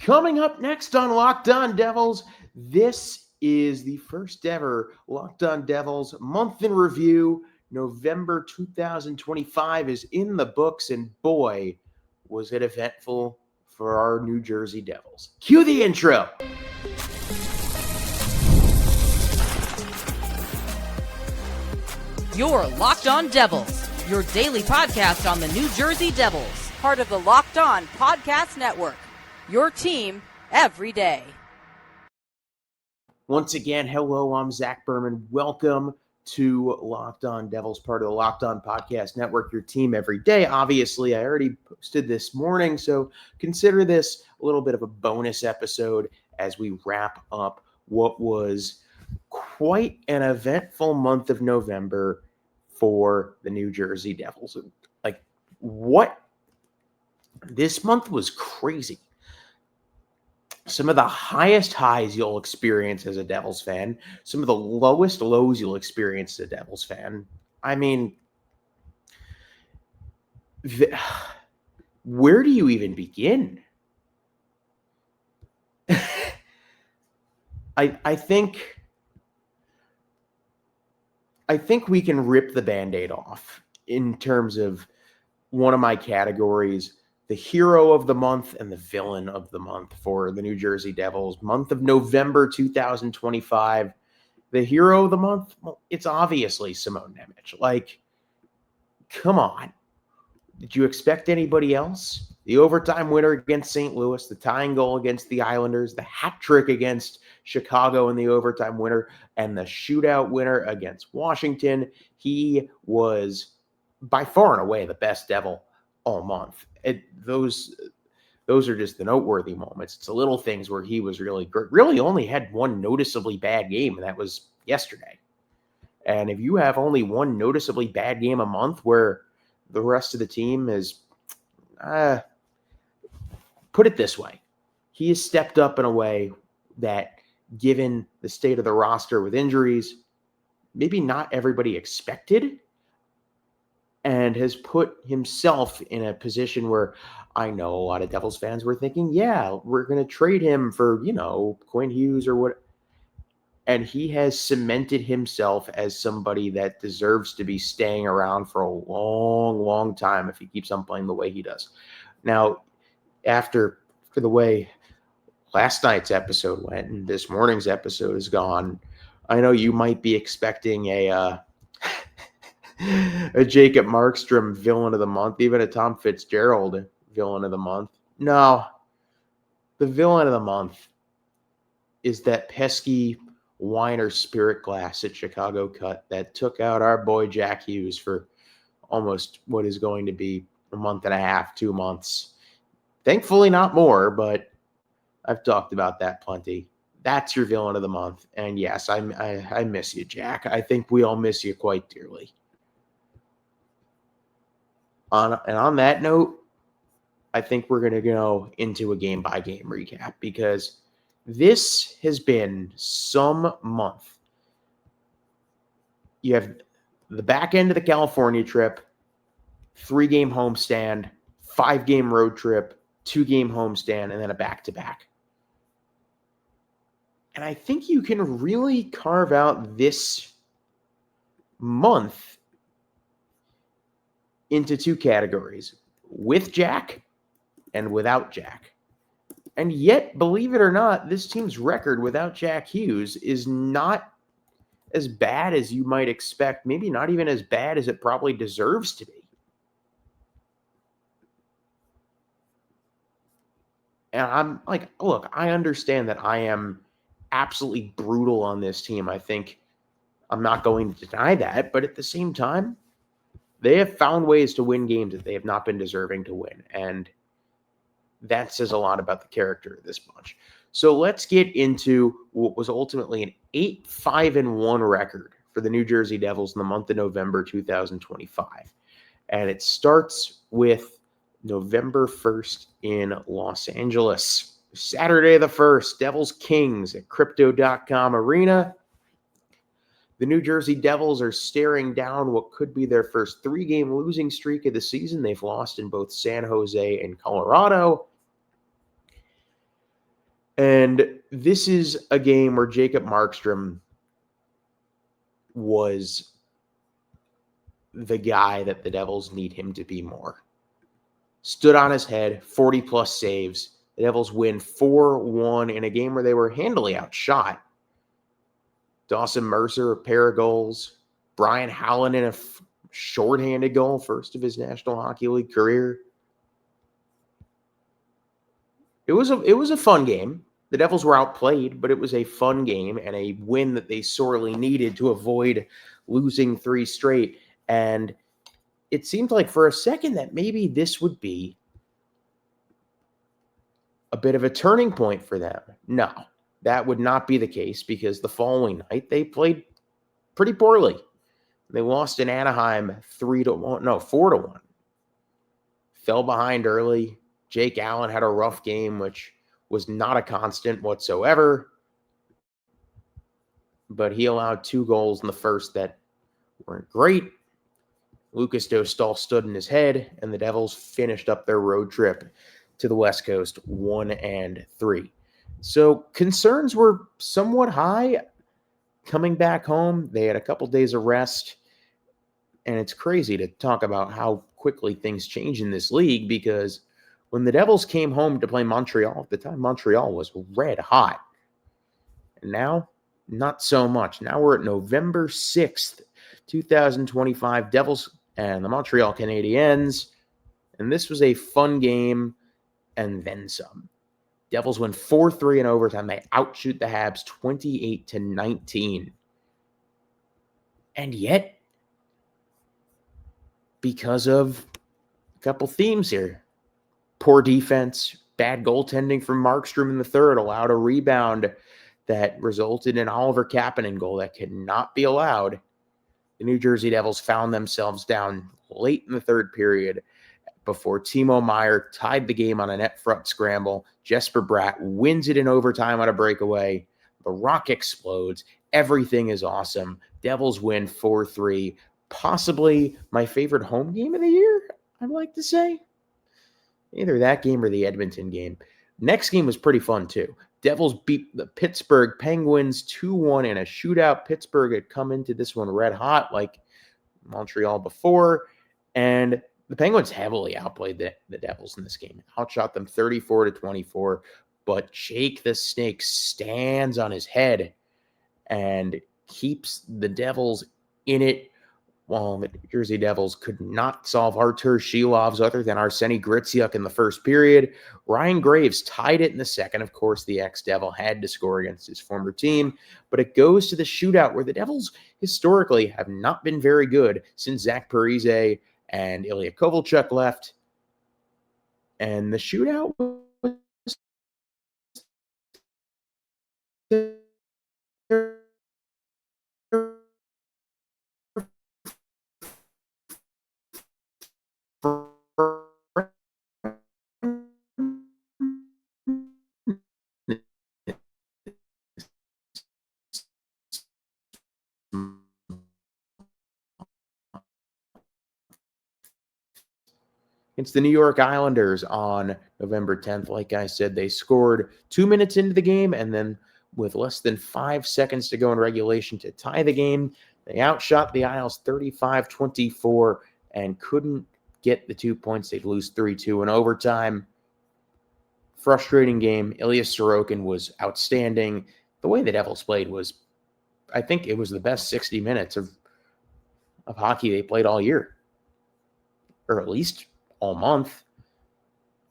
Coming up next on Locked On Devils, this is the first ever Locked On Devils month in review. November 2025 is in the books, and boy, was it eventful for our New Jersey Devils. Cue the intro. You're Locked On Devils, your daily podcast on the New Jersey Devils, part of the Locked On Podcast Network. Your team every day. Once again, hello, I'm Zach Berman. Welcome to Locked On Devils, part of the Locked On Podcast Network, your team every day. Obviously, I already posted this morning, so consider this a little bit of a bonus episode as we wrap up what was quite an eventful month of November for the New Jersey Devils. Like, what? This month was crazy. Some of the highest highs you'll experience as a Devils fan, some of the lowest lows you'll experience as a Devils fan. I mean, where do you even begin? I think we can rip the Band-Aid off in terms of one of my categories, the hero of the month and the villain of the month for the New Jersey Devils. Month of November 2025. The hero of the month, well, it's obviously Simone Nemec. Like, come on. Did you expect anybody else? The overtime winner against St. Louis, the tying goal against the Islanders, the hat trick against Chicago in the overtime winner, and the shootout winner against Washington. He was by far and away the best Devil all month. Those are just the noteworthy moments. It's the little things where he was really great. Really only had one noticeably bad game, and that was yesterday. And if you have only one noticeably bad game a month where the rest of the team is, put it this way, he has stepped up in a way that, given the state of the roster with injuries, maybe not everybody expected, and has put himself in a position where I know a lot of Devils fans were thinking, yeah, we're going to trade him for, Quinn Hughes or what. And he has cemented himself as somebody that deserves to be staying around for a long, long time if he keeps on playing the way he does. Now, for the way last night's episode went and this morning's episode is gone, I know you might be expecting a Jacob Markstrom villain of the month, even a Tom Fitzgerald villain of the month. No, the villain of the month is that pesky Weiner spirit glass at Chicago Cut that took out our boy Jack Hughes for almost what is going to be a month and a half, 2 months. Thankfully not more, but I've talked about that plenty. That's your villain of the month. And yes, I miss you, Jack. I think we all miss you quite dearly. On that note, I think we're going to go into a game-by-game recap because this has been some month. You have the back end of the California trip, 3-game homestand, 5-game road trip, 2-game homestand, and then a back-to-back. And I think you can really carve out this month into 2 categories, with Jack and without Jack. And yet, believe it or not, this team's record without Jack Hughes is not as bad as you might expect, maybe not even as bad as it probably deserves to be. And I'm like, look, I understand that I am absolutely brutal on this team. I think I'm not going to deny that, but at the same time, they have found ways to win games that they have not been deserving to win. And that says a lot about the character of this bunch. So let's get into what was ultimately an 8-5-1 record for the New Jersey Devils in the month of November 2025. And it starts with November 1st in Los Angeles. Saturday the 1st, Devils Kings at Crypto.com Arena. The New Jersey Devils are staring down what could be their first 3-game losing streak of the season. They've lost in both San Jose and Colorado. And this is a game where Jacob Markstrom was the guy that the Devils need him to be more. Stood on his head, 40-plus saves. The Devils win 4-1 in a game where they were handily outshot. Dawson Mercer, a pair of goals. Brian Howland in a shorthanded goal, first of his National Hockey League career. It was a fun game. The Devils were outplayed, but it was a fun game and a win that they sorely needed to avoid losing 3 straight. And it seemed like for a second that maybe this would be a bit of a turning point for them. No, that would not be the case because the following night they played pretty poorly. They lost in Anaheim 4-1. Fell behind early. Jake Allen had a rough game, which was not a constant whatsoever. But he allowed 2 goals in the first that weren't great. Lucas Dostal stood in his head, and the Devils finished up their road trip to the West Coast 1-3. So concerns were somewhat high coming back home. They had a couple days of rest, and it's crazy to talk about how quickly things change in this league because when the Devils came home to play Montreal, at the time Montreal was red hot. And now, not so much. Now we're at November 6th, 2025, Devils and the Montreal Canadiens. And this was a fun game and then some. Devils win 4-3 in overtime. They outshoot the Habs 28-19. And yet, because of a couple themes here, poor defense, bad goaltending from Markstrom in the third allowed a rebound that resulted in Oliver Kapanen goal that could not be allowed. The New Jersey Devils found themselves down late in the third period before Timo Meier tied the game on a net front scramble. Jesper Bratt wins it in overtime on a breakaway. The Rock explodes. Everything is awesome. Devils win 4-3. Possibly my favorite home game of the year, I'd like to say. Either that game or the Edmonton game. Next game was pretty fun, too. Devils beat the Pittsburgh Penguins 2-1 in a shootout. Pittsburgh had come into this one red hot like Montreal before, and the Penguins heavily outplayed the Devils in this game. Outshot them 34-24, but Jake the Snake stands on his head and keeps the Devils in it. While the New Jersey Devils could not solve Artur Shilov's other than Arseny Gritsyuk in the first period. Ryan Graves tied it in the second. Of course, the ex-Devil had to score against his former team, but it goes to the shootout where the Devils historically have not been very good since Zach Parise and Ilya Kovalchuk left. And the shootout was against the New York Islanders on November 10th. Like I said, they scored 2 minutes into the game, and then with less than 5 seconds to go in regulation to tie the game, they outshot the Isles 35-24 and couldn't get the 2 points. They'd lose 3-2 in overtime. Frustrating game. Ilya Sorokin was outstanding. The way the Devils played was, I think it was the best 60 minutes of hockey they played all year, or at least all month,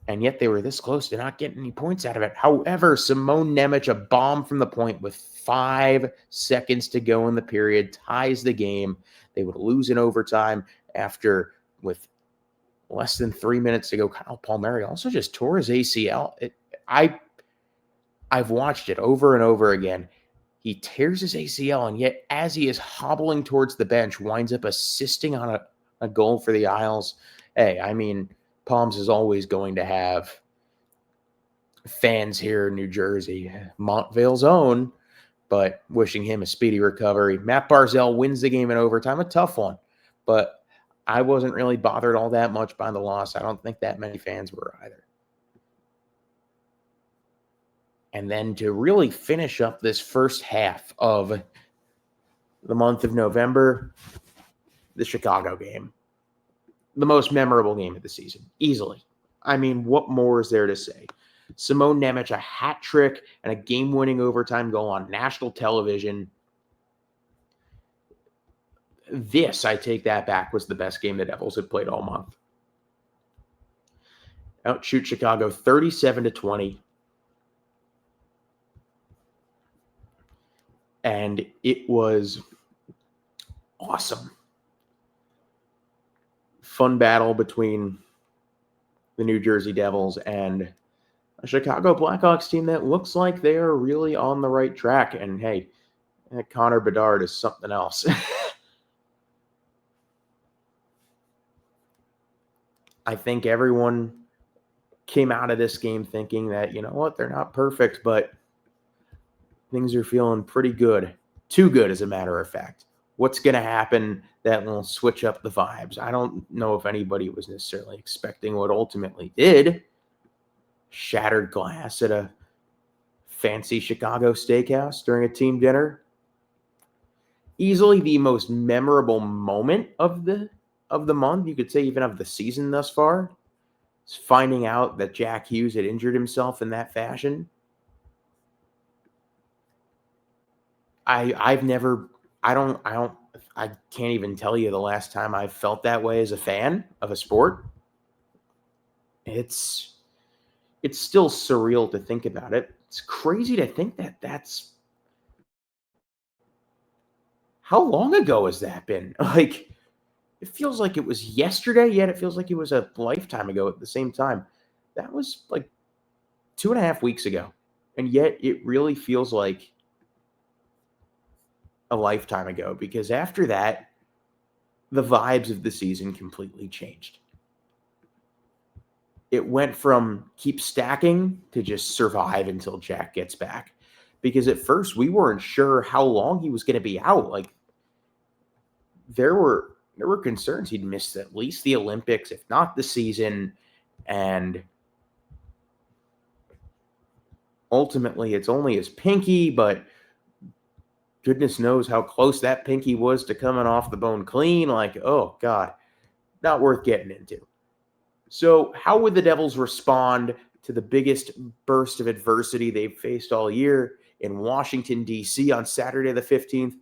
and yet they were this close to not getting any points out of it. However, Simone Nemec, a bomb from the point with 5 seconds to go in the period, ties the game. They would lose in overtime after, with less than 3 minutes to go, Kyle Palmieri also just tore his ACL. I've watched it over and over again. He tears his ACL, and yet as he is hobbling towards the bench, winds up assisting on a goal for the Isles. Hey, I mean, Palms is always going to have fans here in New Jersey. Montvale's own, but wishing him a speedy recovery. Matt Barzal wins the game in overtime, a tough one, but I wasn't really bothered all that much by the loss. I don't think that many fans were either. And then to really finish up this first half of the month of November, the Chicago game. The most memorable game of the season, easily. I mean, what more is there to say? Simone Nemec, a hat trick and a game-winning overtime goal on national television. This, I take that back, was the best game the Devils had played all month. Outshoot Chicago 37-20. And it was awesome. Fun battle between the New Jersey Devils and a Chicago Blackhawks team that looks like they are really on the right track. And hey, Connor Bedard is something else. I think everyone came out of this game thinking that, you know what, they're not perfect, but things are feeling pretty good. Too good, as a matter of fact. What's going to happen that will switch up the vibes? I don't know if anybody was necessarily expecting what ultimately did. Shattered glass at a fancy Chicago steakhouse during a team dinner. Easily the most memorable moment of the month, you could say, even of the season thus far, is finding out that Jack Hughes had injured himself in that fashion. I can't even tell you the last time I felt that way as a fan of a sport. It's still surreal to think about it. It's crazy to think that that's how long ago has that been? Like, it feels like it was yesterday, yet it feels like it was a lifetime ago at the same time. That was like 2.5 weeks ago. And yet it really feels like a lifetime ago, because after that, the vibes of the season completely changed. It went from keep stacking to just survive until Jack gets back. Because at first we weren't sure how long he was going to be out. Like, there were concerns he'd missed at least the Olympics, if not the season. And ultimately, it's only his pinky, but goodness knows how close that pinky was to coming off the bone clean. Like, oh, God, not worth getting into. So how would the Devils respond to the biggest burst of adversity they've faced all year in Washington, D.C. on Saturday the 15th?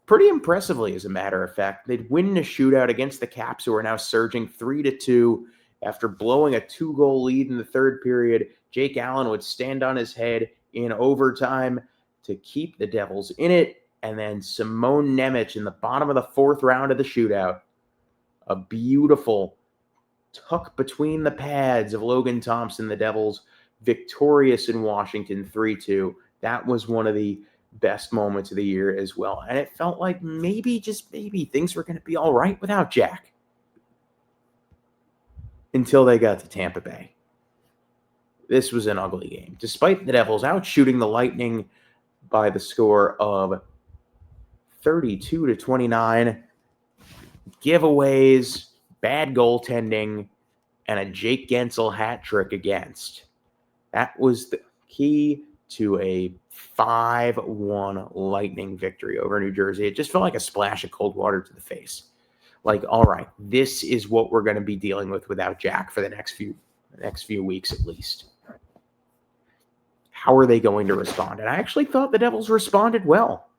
Pretty impressively, as a matter of fact. They'd win a shootout against the Caps, who are now surging 3-2 after blowing a 2-goal lead in the third period. Jake Allen would stand on his head in overtime to keep the Devils in it. And then Simone Nemec in the bottom of the fourth round of the shootout. A beautiful tuck between the pads of Logan Thompson, the Devils victorious in Washington 3-2. That was one of the best moments of the year as well. And it felt like maybe, just maybe, things were going to be all right without Jack. Until they got to Tampa Bay. This was an ugly game. Despite the Devils outshooting the Lightning by the score of 32-29, giveaways, bad goaltending, and a Jake Gensel hat trick against. That was the key to a 5-1 Lightning victory over New Jersey. It just felt like a splash of cold water to the face. Like, all right, this is what we're going to be dealing with without Jack for the next few weeks at least. How are they going to respond? And I actually thought the Devils responded well.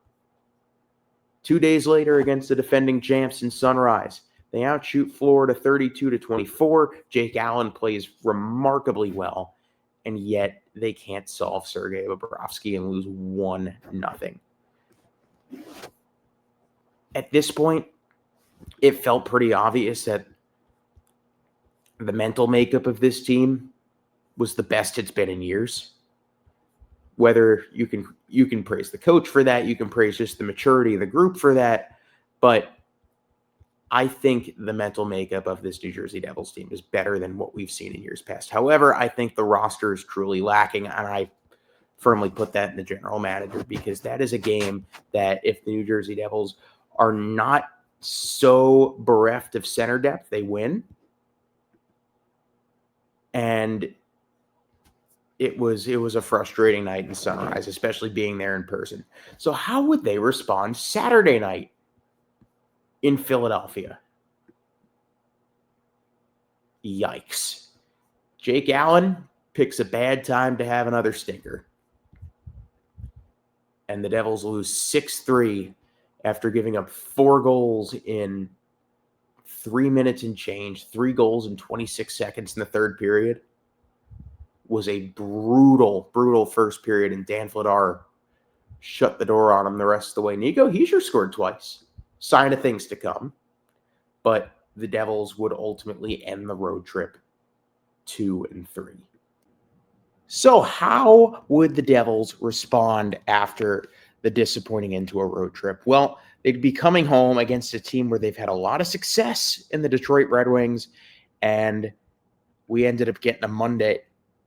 2 days later against the defending champs in Sunrise, they outshoot Florida 32-24. Jake Allen plays remarkably well, and yet they can't solve Sergei Bobrovsky and lose 1-0. At this point, it felt pretty obvious that the mental makeup of this team was the best it's been in years. Whether you can praise the coach for that, you can praise just the maturity of the group for that, but I think the mental makeup of this New Jersey Devils team is better than what we've seen in years past. However, I think the roster is truly lacking, and I firmly put that in the general manager, because that is a game that if the New Jersey Devils are not so bereft of center depth, they win. And it was a frustrating night in Sunrise, especially being there in person. So how would they respond Saturday night in Philadelphia? Yikes. Jake Allen picks a bad time to have another stinker. And the Devils lose 6-3 after giving up 4 goals in 3 minutes and change, 3 goals in 26 seconds in the third period. Was a brutal, brutal first period, and Dan Vladar shut the door on him the rest of the way. Nico Hischier scored twice. Sign of things to come. But the Devils would ultimately end the road trip 2-3. So how would the Devils respond after the disappointing end to a road trip? Well, they'd be coming home against a team where they've had a lot of success in the Detroit Red Wings, and we ended up getting a Monday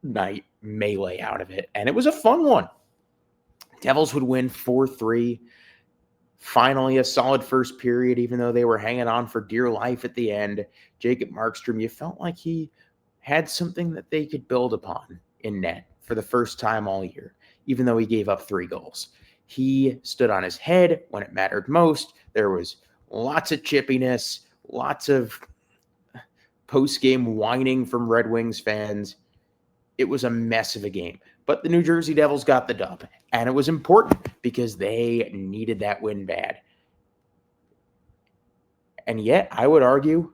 night melee out of it, and it was a fun one. Devils would win 4-3. Finally, a solid first period, even though they were hanging on for dear life at the end. Jacob Markstrom, you felt like he had something that they could build upon in net for the first time all year, even though he gave up 3 goals. He stood on his head when it mattered most. There was lots of chippiness, lots of post-game whining from Red Wings fans. It was a mess of a game. But the New Jersey Devils got the dub, and it was important because they needed that win bad. And yet, I would argue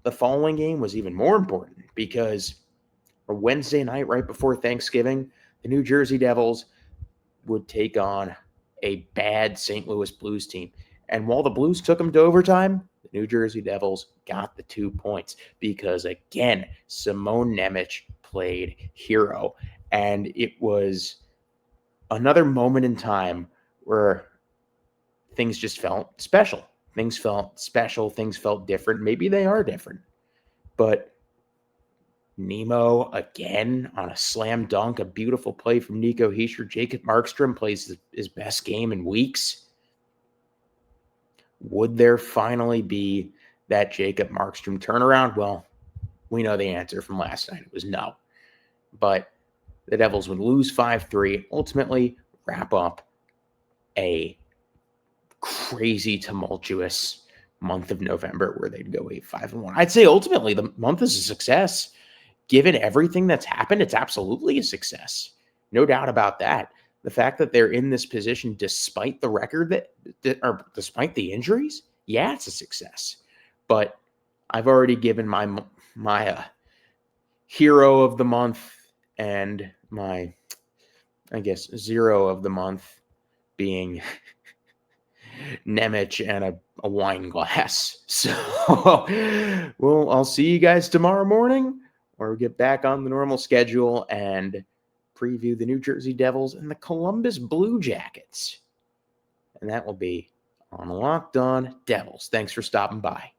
the following game was even more important because a Wednesday night right before Thanksgiving, the New Jersey Devils would take on a bad St. Louis Blues team. And while the Blues took them to overtime, the New Jersey Devils got the 2 points because, again, Simone Nemec played hero. And it was another moment in time where things just felt special. Things felt special. Things felt different. Maybe they are different. But Nemo, again, on a slam dunk, a beautiful play from Nico Hischier. Jacob Markstrom plays his best game in weeks. Would there finally be that Jacob Markstrom turnaround? Well, we know the answer from last night. It was no. But the Devils would lose 5-3, ultimately wrap up a crazy, tumultuous month of November where they'd go 8-5-1. I'd say ultimately the month is a success. Given everything that's happened, it's absolutely a success. No doubt about that. The fact that they're in this position despite the record or despite the injuries, yeah, it's a success. But I've already given my hero of the month and my, I guess, zero of the month being Nemec and a wine glass. So, well, I'll see you guys tomorrow morning, where we get back on the normal schedule and preview the New Jersey Devils and the Columbus Blue Jackets. And that will be on Locked On Devils. Thanks for stopping by.